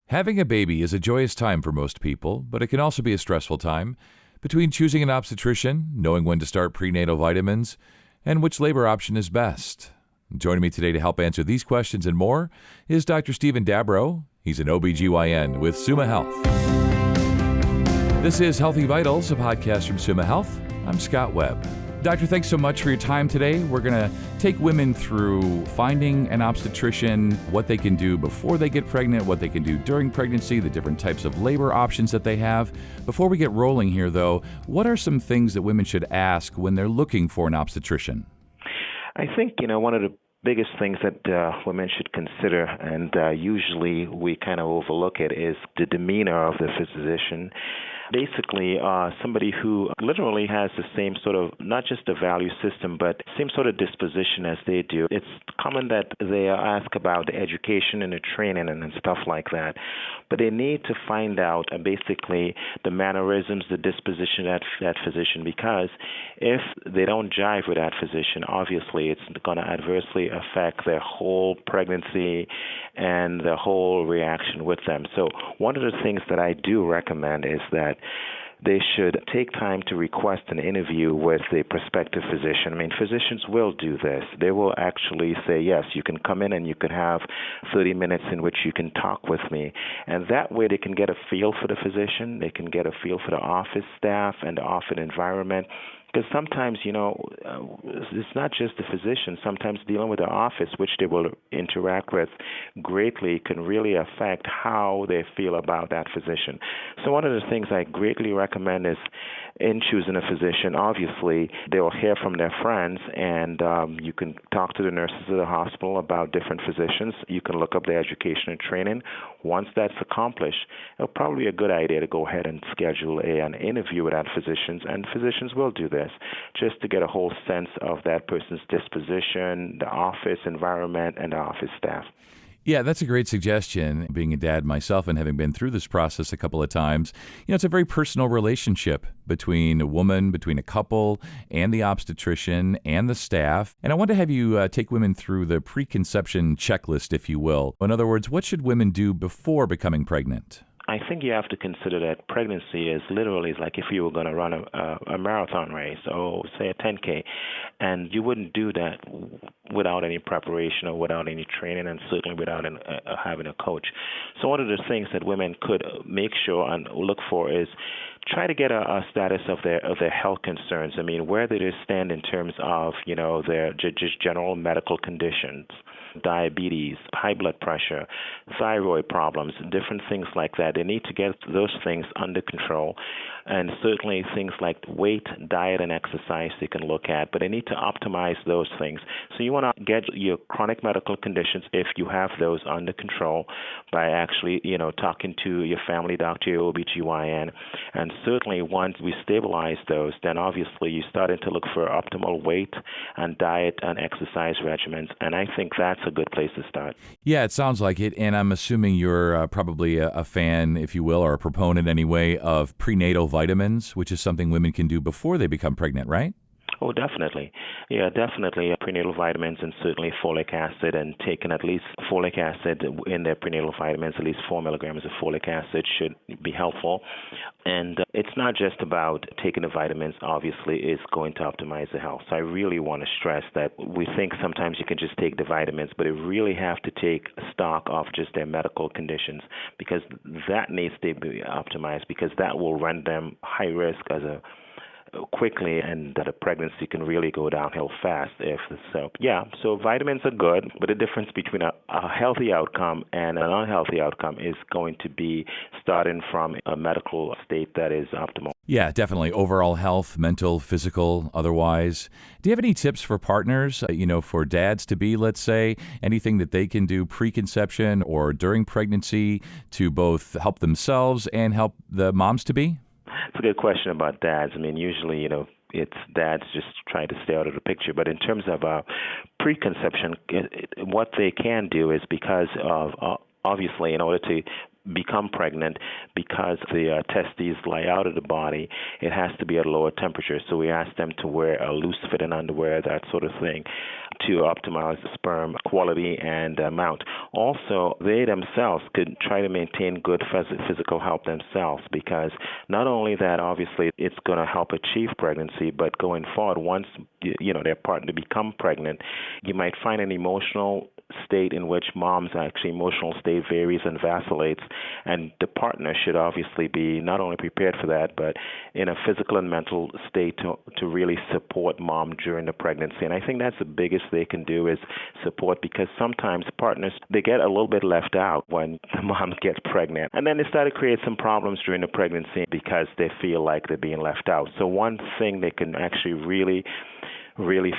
Having a baby is a joyous time for most people, but it can also be a stressful time. Between choosing an obstetrician, knowing when to start prenatal vitamins, and which labor option is best. Joining me today to help answer these questions and more is Dr. Stephen Dabro. He's an OBGYN with Summa Health. This is Healthy Vitals, a podcast from Summa Health. I'm Scott Webb. Doctor, thanks so much for your time today. We're going to take women through finding an obstetrician, what they can do before they get pregnant, what they can do during pregnancy, the different types of labor options that they have. Before we get rolling here, though, what are some things that women should ask when they're looking for an obstetrician? I think, one of the biggest things that women should consider, and usually we kind of overlook it, is the demeanor of the physician. Basically, somebody who literally has the same sort of, not just a value system, but same sort of disposition as they do. It's common that they ask about the education and the training and stuff like that, but they need to find out basically the mannerisms, the disposition of that physician, because if they don't jive with that physician, obviously it's going to adversely affect their whole pregnancy and the whole reaction with them. So one of the things that I do recommend is that they should take time to request an interview with a prospective physician. I mean, physicians will do this. They will actually say, yes, you can come in and you can have 30 minutes in which you can talk with me. And that way they can get a feel for the physician, they can get a feel for the office staff and the office environment. Because sometimes, it's not just the physician. Sometimes dealing with the office, which they will interact with greatly, can really affect how they feel about that physician. So one of the things I greatly recommend is in choosing a physician, obviously, they will hear from their friends, and you can talk to the nurses at the hospital about different physicians. You can look up their education and training. Once that's accomplished, it'll probably be a good idea to go ahead and schedule an interview with that physician, and physicians will do this just to get a whole sense of that person's disposition, the office environment, and the office staff. Yeah, that's a great suggestion. Being a dad myself and having been through this process a couple of times, it's a very personal relationship between a woman, between a couple, and the obstetrician and the staff. And I want to have you take women through the preconception checklist, if you will. In other words, what should women do before becoming pregnant? I think you have to consider that pregnancy is literally like if you were going to run a marathon race or say a 10K, and you wouldn't do that without any preparation or without any training, and certainly without having a coach. So one of the things that women could make sure and look for is try to get a status of their health concerns. I mean, where do they stand in terms of their just general medical conditions, diabetes, high blood pressure, thyroid problems, different things like that. They need to get those things under control, and certainly things like weight, diet, and exercise they can look at, but they need to optimize those things. So you want to get your chronic medical conditions, if you have those, under control by actually, talking to your family doctor, your OBGYN, and certainly once we stabilize those, then obviously you're starting to look for optimal weight and diet and exercise regimens, and I think that's a good place to start. Yeah, it sounds like it, and I'm assuming you're probably a fan, if you will, or a proponent anyway, of prenatal vitamins, which is something women can do before they become pregnant, right? Oh, definitely. Yeah, definitely. Prenatal vitamins and certainly folic acid, and taking at least folic acid in their prenatal vitamins, at least 4 milligrams of folic acid should be helpful. And it's not just about taking the vitamins, obviously, it's going to optimize the health. So I really want to stress that we think sometimes you can just take the vitamins, but you really have to take stock of just their medical conditions, because that needs to be optimized, because that will render them high risk quickly, and that a pregnancy can really go downhill fast. So vitamins are good, but the difference between a healthy outcome and an unhealthy outcome is going to be starting from a medical state that is optimal. Yeah, definitely. Overall health, mental, physical, otherwise. Do you have any tips for partners, for dads to be, let's say, anything that they can do preconception or during pregnancy to both help themselves and help the moms to be? It's a good question about dads. I mean, usually, it's dads just trying to stay out of the picture. But in terms of preconception, what they can do is, because of obviously, in order to become pregnant, because the testes lie out of the body, it has to be at a lower temperature. So we ask them to wear a loose-fitting underwear, that sort of thing, to optimize the sperm quality and amount. Also, they themselves could try to maintain good physical health themselves, because not only that, obviously, it's going to help achieve pregnancy, but going forward, once their partner become pregnant, you might find an emotional state in which mom's actually emotional state varies and vacillates, and the partner should obviously be not only prepared for that, but in a physical and mental state to really support mom during the pregnancy. And I think that's the biggest they can do, is support, because sometimes partners, they get a little bit left out when the mom gets pregnant, and then they start to create some problems during the pregnancy because they feel like they're being left out. So one thing they can actually really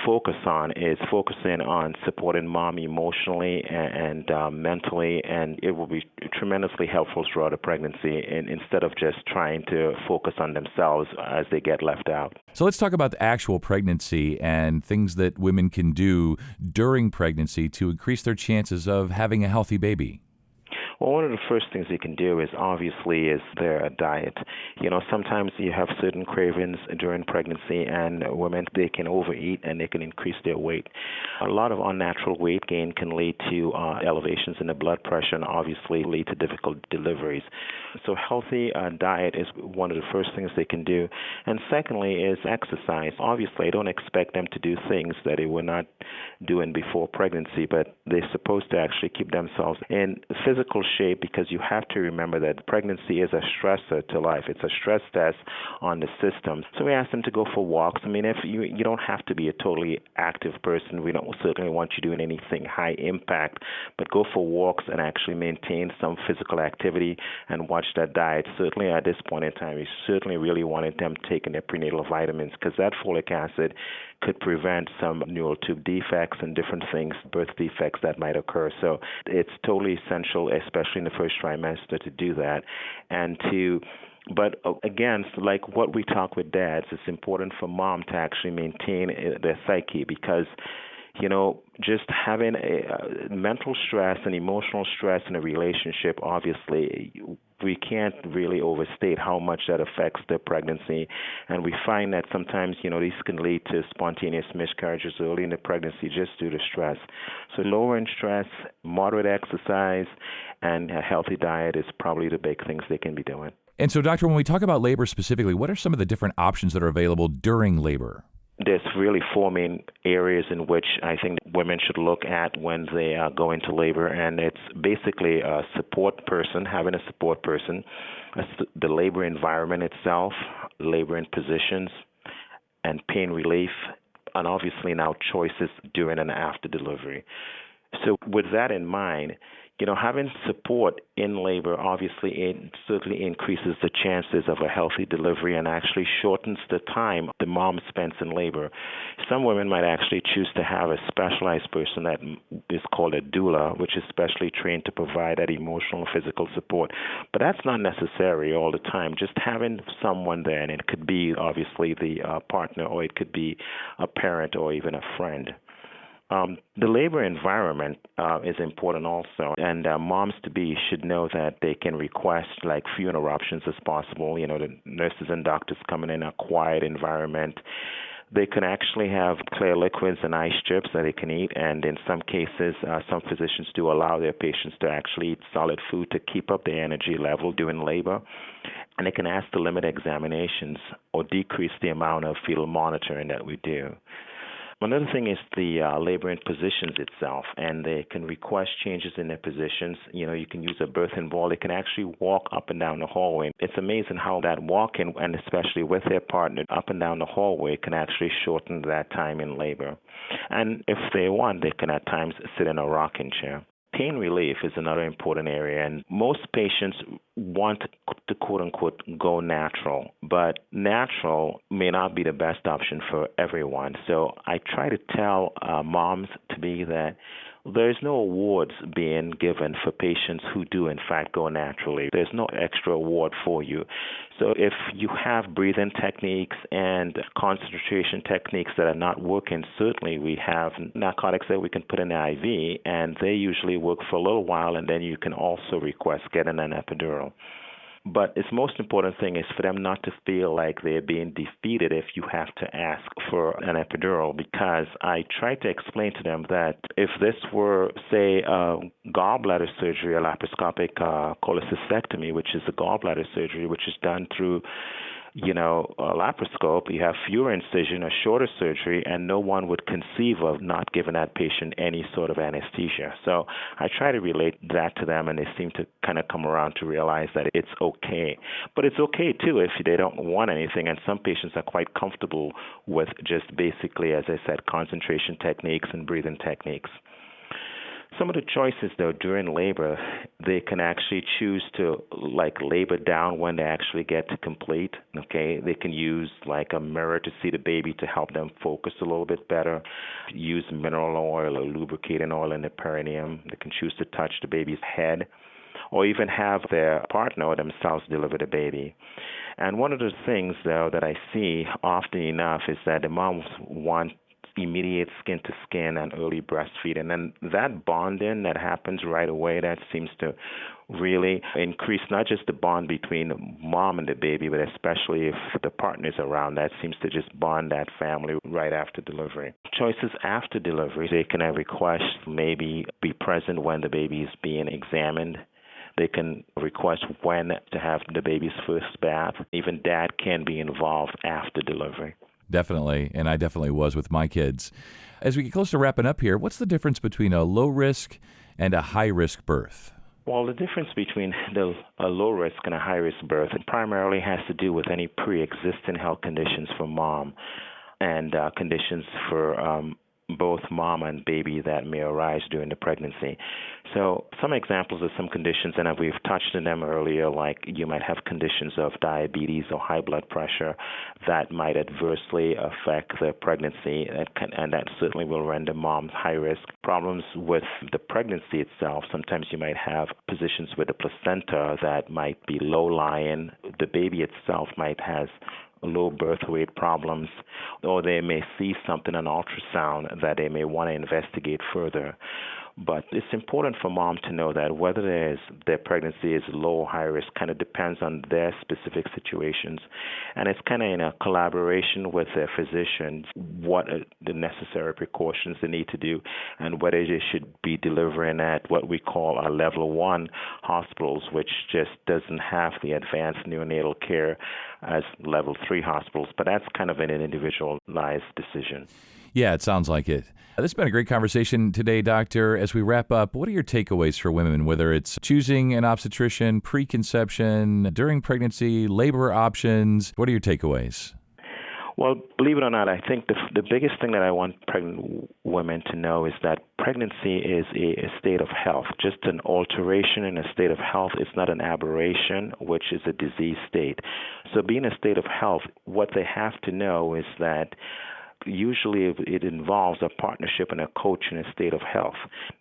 focus on is focusing on supporting mom emotionally and mentally, and it will be tremendously helpful throughout the pregnancy, and instead of just trying to focus on themselves as they get left out. So let's talk about the actual pregnancy and things that women can do during pregnancy to increase their chances of having a healthy baby. Well, one of the first things you can do is their diet. Sometimes you have certain cravings during pregnancy, and women, they can overeat and they can increase their weight. A lot of unnatural weight gain can lead to elevations in the blood pressure and obviously lead to difficult deliveries. So healthy diet is one of the first things they can do. And secondly is exercise. Obviously, I don't expect them to do things that they were not doing before pregnancy, but they're supposed to actually keep themselves in physical shape, because you have to remember that pregnancy is a stressor to life. It's a stress test on the system. So we ask them to go for walks. I mean, if you don't have to be a totally active person. We don't certainly want you doing anything high impact, but go for walks and actually maintain some physical activity and watch that diet. Certainly at this point in time, we certainly really wanted them taking their prenatal vitamins, because that folic acid could prevent some neural tube defects and different things, birth defects that might occur. So it's totally essential, especially in the first trimester, to do that. But again, like what we talk with dads, it's important for mom to actually maintain their psyche, because just having a mental stress and emotional stress in a relationship, obviously, we can't really overstate how much that affects the pregnancy. And we find that sometimes, these can lead to spontaneous miscarriages early in the pregnancy just due to stress. So lowering stress, moderate exercise, and a healthy diet is probably the big things they can be doing. And so, doctor, when we talk about labor specifically, what are some of the different options that are available during labor? There's really four main areas in which I think women should look at when they go into labor, and it's basically a support person, having a support person, the labor environment itself, labor in positions, and pain relief, and obviously now choices during and after delivery. So with that in mind, having support in labor obviously it certainly increases the chances of a healthy delivery and actually shortens the time the mom spends in labor. Some women might actually choose to have a specialized person that is called a doula, which is specially trained to provide that emotional and physical support. But that's not necessary all the time. Just having someone there, and it could be obviously the partner, or it could be a parent or even a friend. The labor environment is important also, and moms-to-be should know that they can request few interruptions as possible. The nurses and doctors coming in a quiet environment. They can actually have clear liquids and ice strips that they can eat, and in some cases, some physicians do allow their patients to actually eat solid food to keep up their energy level during labor. And they can ask to limit examinations or decrease the amount of fetal monitoring that we do. Another thing is the labor in positions itself, and they can request changes in their positions. You can use a birthing ball. They can actually walk up and down the hallway. It's amazing how that walking, and especially with their partner, up and down the hallway can actually shorten that time in labor. And if they want, they can at times sit in a rocking chair. Pain relief is another important area, and most patients want to quote-unquote go natural, but natural may not be the best option for everyone. So I try to tell moms to be that there's no awards being given for patients who do, in fact, go naturally. There's no extra award for you. So if you have breathing techniques and concentration techniques that are not working, certainly we have narcotics that we can put in the IV, and they usually work for a little while, and then you can also request getting an epidural. But its most important thing is for them not to feel like they're being defeated if you have to ask for an epidural, because I try to explain to them that if this were, say, gallbladder surgery, a laparoscopic cholecystectomy, which is a gallbladder surgery, which is done through a laparoscope, you have fewer incision, a shorter surgery, and no one would conceive of not giving that patient any sort of anesthesia. So I try to relate that to them, and they seem to kind of come around to realize that it's okay. But it's okay, too, if they don't want anything, and some patients are quite comfortable with just basically, as I said, concentration techniques and breathing techniques. Some of the choices, though, during labor, they can actually choose to, labor down when they actually get to complete, okay? They can use, a mirror to see the baby to help them focus a little bit better, use mineral oil or lubricating oil in the perineum. They can choose to touch the baby's head, or even have their partner or themselves deliver the baby. And one of the things, though, that I see often enough is that the moms want immediate skin-to-skin and early breastfeeding. And that bonding that happens right away, that seems to really increase not just the bond between the mom and the baby, but especially if the partner's around, that seems to just bond that family right after delivery. Choices after delivery, they can request maybe be present when the baby is being examined. They can request when to have the baby's first bath. Even dad can be involved after delivery. Definitely, and I definitely was with my kids. As we get close to wrapping up here, what's the difference between a low-risk and a high-risk birth? Well, the difference between a low-risk and a high-risk birth primarily has to do with any pre-existing health conditions for mom and conditions for both mom and baby that may arise during the pregnancy. So some examples of some conditions, and we've touched on them earlier, like you might have conditions of diabetes or high blood pressure that might adversely affect the pregnancy, and that certainly will render moms high risk. Problems with the pregnancy itself, sometimes you might have positions with the placenta that might be low-lying. The baby itself might have low birth weight problems, or they may see something on ultrasound that they may want to investigate further. But it's important for mom to know that whether their pregnancy is low or high risk kind of depends on their specific situations. And it's kind of in a collaboration with their physician what are the necessary precautions they need to do and whether they should be delivering at what we call our level 1 hospitals, which just doesn't have the advanced neonatal care as level 3 hospitals. But that's kind of an individualized decision. Yeah, it sounds like it. This has been a great conversation today, Doctor. As we wrap up, what are your takeaways for women, whether it's choosing an obstetrician, preconception, during pregnancy, labor options? What are your takeaways? Well, believe it or not, I think the biggest thing that I want pregnant women to know is that pregnancy is a state of health, just an alteration in a state of health. It's not an aberration, which is a disease state. So being a state of health, what they have to know is that usually it involves a partnership and a coach in a state of health.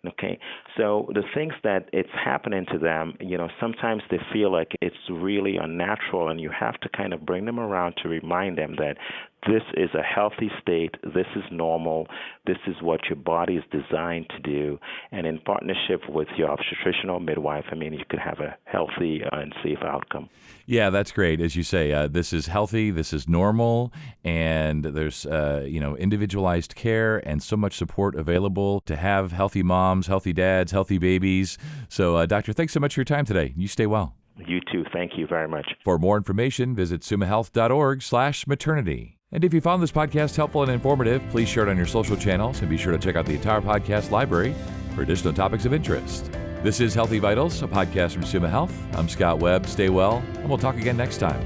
Okay, so the things that it's happening to them, sometimes they feel like it's really unnatural, and you have to kind of bring them around to remind them that this is a healthy state, this is normal, this is what your body is designed to do, and in partnership with your obstetrician or midwife, you could have a healthy and safe outcome. Yeah, that's great. As you say, this is healthy, this is normal, and there's individualized care and so much support available to have healthy moms, healthy dads, healthy babies. So, Doctor, thanks so much for your time today. You stay well. You too. Thank you very much. For more information, visit sumahealth.org/maternity. And if you found this podcast helpful and informative, please share it on your social channels and be sure to check out the entire podcast library for additional topics of interest. This is Healthy Vitals, a podcast from Suma Health. I'm Scott Webb. Stay well, and we'll talk again next time.